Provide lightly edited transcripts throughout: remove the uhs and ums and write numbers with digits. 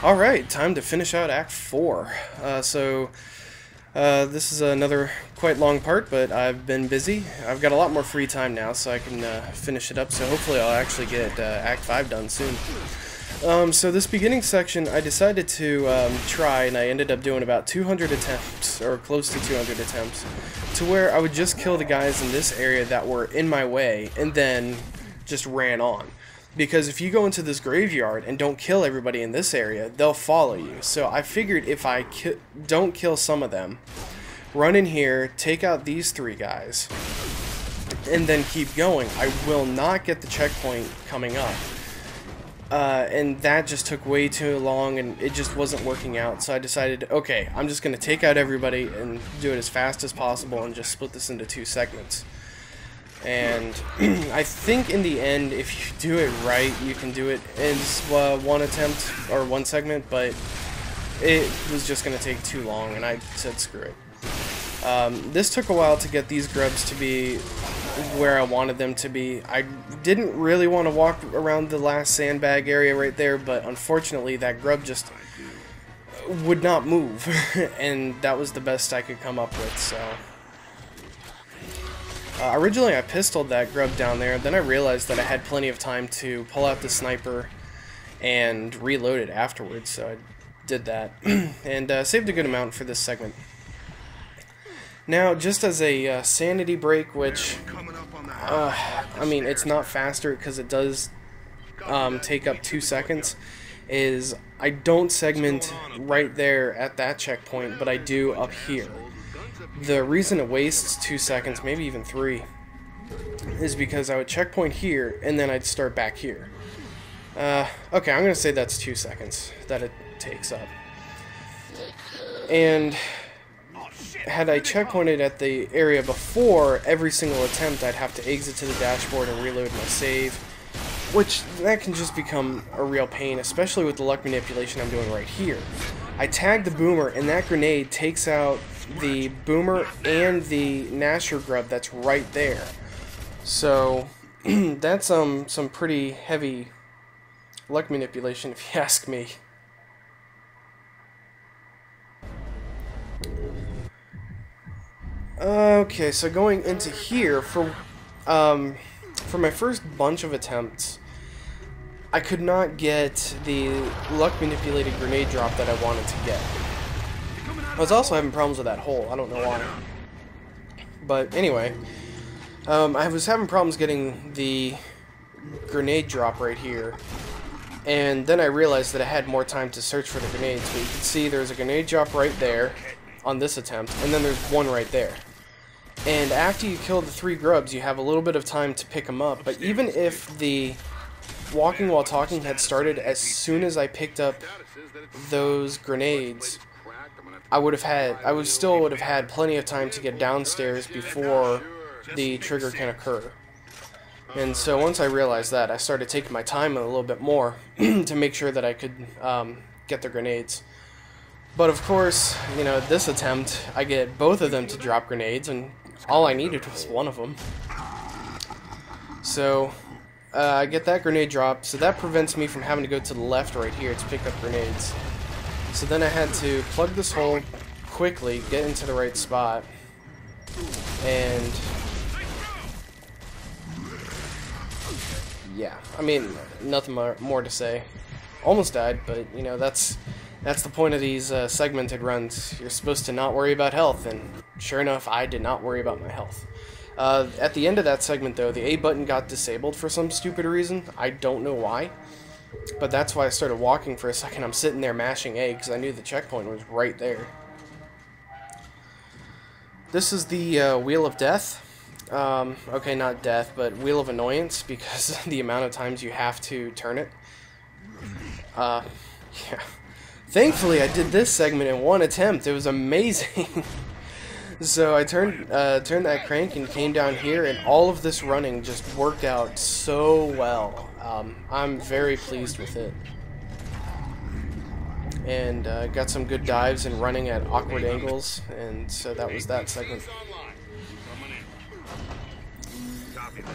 Alright, time to finish out Act 4. This is another quite long part, but I've been busy. I've got a lot more free time now, so I can finish it up, so hopefully I'll actually get Act 5 done soon. So this beginning section, I decided to try, and I ended up doing about 200 attempts, or close to 200 attempts, to where I would just kill the guys in this area that were in my way, and then just ran on. Because if you go into this graveyard and don't kill everybody in this area, they'll follow you. So I figured if I don't kill some of them, run in here, take out these 3 guys, and then keep going, I will not get the checkpoint coming up. And that just took way too long, and it just wasn't working out. So I decided, okay, I'm just going to take out everybody and do it as fast as possible and just split this into 2 segments. And I think in the end, if you do it right, you can do it in one attempt or 1 segment, but it was just going to take too long, and I said screw it. This took a while to get these grubs to be where I wanted them to be. I didn't really want to walk around the last sandbag area right there, but unfortunately that grub just would not move, and that was the best I could come up with, so... originally I pistoled that grub down there, then I realized that I had plenty of time to pull out the sniper and reload it afterwards, so I did that, and saved a good amount for this segment. Now, just as a sanity break, which, I mean, it's not faster because it does take up 2 seconds, is I don't segment right there at that checkpoint, but I do up here. The reason it wastes 2 seconds, maybe even 3, is because I would checkpoint here, and then I'd start back here. Okay, I'm going to say that's 2 seconds that it takes up. And had I checkpointed at the area before every single attempt, I'd have to exit to the dashboard and reload my save, which that can just become a real pain, especially with the luck manipulation I'm doing right here. I tag the boomer, and that grenade takes out the boomer and the Nasher grub that's right there. So that's some pretty heavy luck manipulation, if you ask me. Okay, so going into here, for my first bunch of attempts, I could not get the luck manipulated grenade drop that I wanted to get. I was also having problems with that hole, I don't know why. But anyway, I was having problems getting the grenade drop right here, and then I realized that I had more time to search for the grenades. But you can see there's a grenade drop right there on this attempt, and then there's one right there. And after you kill the 3 grubs, you have a little bit of time to pick them up, but even if the walking while talking had started as soon as I picked up those grenades, I still would have had plenty of time to get downstairs before the trigger can occur. And so once I realized that, I started taking my time a little bit more to make sure that I could get the grenades. But of course, you know, this attempt, I get both of them to drop grenades, and all I needed was one of them. So I get that grenade drop, so that prevents me from having to go to the left right here to pick up grenades. So then I had to plug this hole quickly, get into the right spot, and yeah, I mean, nothing more to say. Almost died, but you know, that's the point of these segmented runs. You're supposed to not worry about health, and sure enough, I did not worry about my health. At the end of that segment, though, the A button got disabled for some stupid reason. I don't know why, but that's why I started walking for a second. I'm sitting there mashing A because I knew the checkpoint was right there. This is the Wheel of Death. Okay, not death, but Wheel of Annoyance, because the amount of times you have to turn it. Yeah. Thankfully, I did this segment in 1 attempt. It was amazing. So I turned that crank and came down here, and all of this running just worked out so well. I'm very pleased with it. And got some good dives and running at awkward angles, and so that was that segment.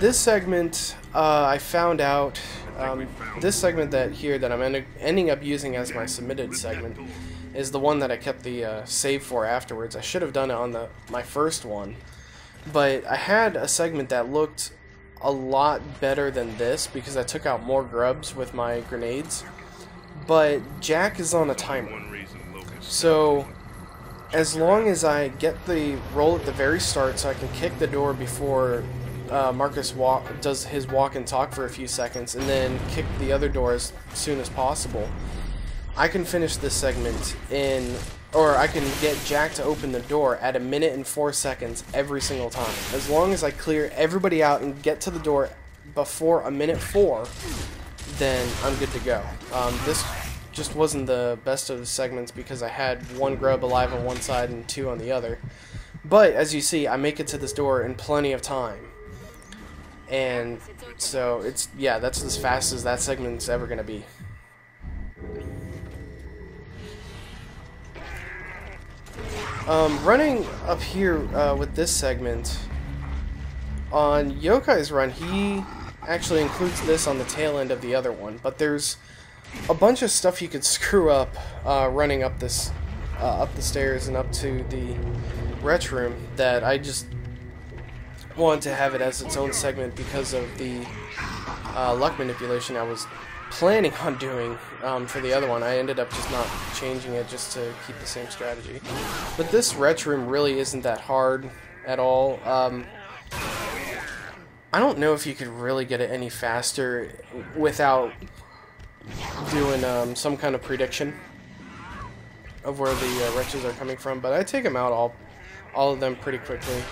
This segment, I found out This segment that I'm ending up using as my submitted segment is the one that I kept the save for afterwards. I should have done it on my first one, but I had a segment that looked a lot better than this because I took out more grubs with my grenades, but Jack is on a timer. So as long as I get the roll at the very start so I can kick the door before Marcus does his walk and talk for a few seconds and then kick the other door as soon as possible, I can finish this segment or I can get Jack to open the door at 1 minute and 4 seconds every single time. As long as I clear everybody out and get to the door before 1 minute 4, then I'm good to go. This just wasn't the best of the segments because I had 1 grub alive on one side and 2 on the other. But as you see, I make it to this door in plenty of time. And so that's as fast as that segment's ever going to be. Running up here with this segment, on Yokai's run, he actually includes this on the tail end of the other one, but there's a bunch of stuff you could screw up running up the stairs and up to the retch room that I just wanted to have it as its own segment because of the luck manipulation I was planning on doing for the other one. I ended up just not changing it just to keep the same strategy. But this retch room really isn't that hard at all. I don't know if you could really get it any faster without doing some kind of prediction of where the wretches are coming from, but I take them out all of them pretty quickly.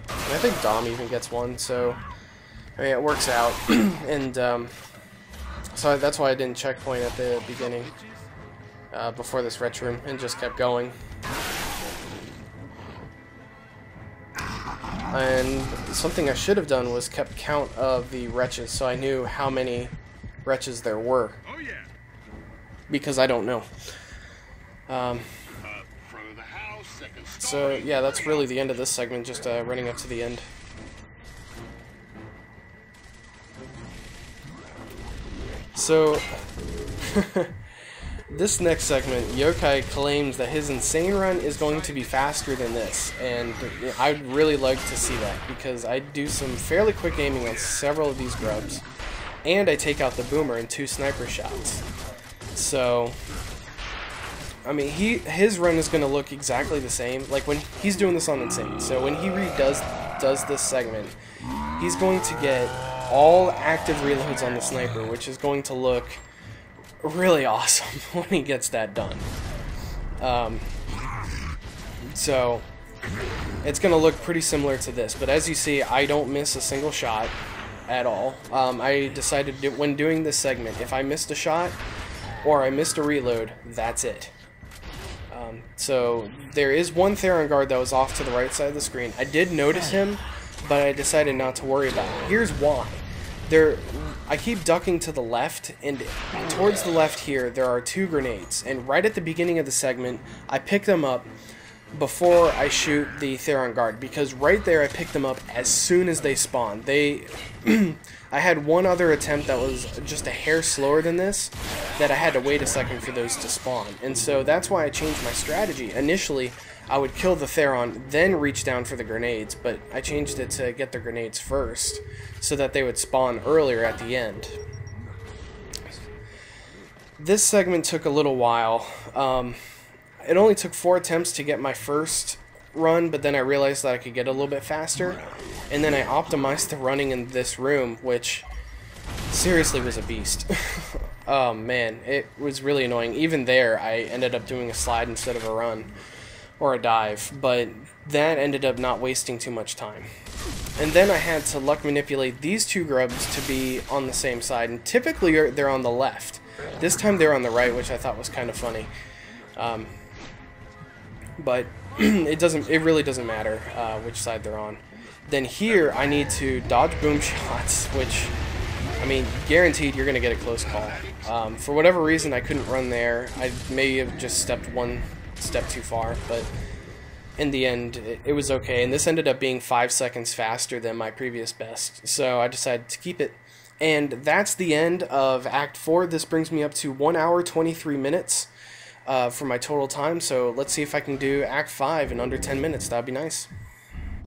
And I think Dom even gets one, so I mean it works out. And so that's why I didn't checkpoint at the beginning before this retch room and just kept going. And something I should have done was kept count of the wretches so I knew how many wretches there were. Because I don't know. So yeah, that's really the end of this segment, just running up to the end. So this next segment, Yokai claims that his insane run is going to be faster than this, and I'd really like to see that because I do some fairly quick aiming on several of these grubs, and I take out the boomer in 2 sniper shots. So I mean, his run is going to look exactly the same. Like when he's doing this on Insane, so when he does this segment, he's going to get all active reloads on the sniper, which is going to look really awesome when he gets that done. So it's going to look pretty similar to this, but as you see, I don't miss a single shot at all. I decided when doing this segment, if I missed a shot or I missed a reload, that's it. So there is one Theron guard that was off to the right side of the screen. I did notice him, but I decided not to worry about it. Here's why. I keep ducking to the left, and towards the left here, there are 2 grenades. And right at the beginning of the segment, I pick them up before I shoot the Theron guard, because right there I picked them up as soon as they spawn. I had one other attempt that was just a hair slower than this, that I had to wait a second for those to spawn. And so that's why I changed my strategy. Initially, I would kill the Theron, then reach down for the grenades, but I changed it to get the grenades first, so that they would spawn earlier at the end. This segment took a little while. It only took 4 attempts to get my first run, but then I realized that I could get a little bit faster, and then I optimized the running in this room, which seriously was a beast. Oh man, it was really annoying. Even there, I ended up doing a slide instead of a run, or a dive, but that ended up not wasting too much time. And then I had to luck manipulate these 2 grubs to be on the same side, and typically they're on the left. This time they're on the right, which I thought was kind of funny. But it really doesn't matter which side they're on. Then here I need to dodge boom shots, which, I mean, guaranteed you're going to get a close call. For whatever reason I couldn't run there. I may have just stepped 1 step too far, but in the end it was okay. And this ended up being 5 seconds faster than my previous best, so I decided to keep it. And that's the end of Act 4. This brings me up to 1 hour, 23 minutes for my total time. So let's see if I can do Act 5 in under 10 minutes. That would be nice.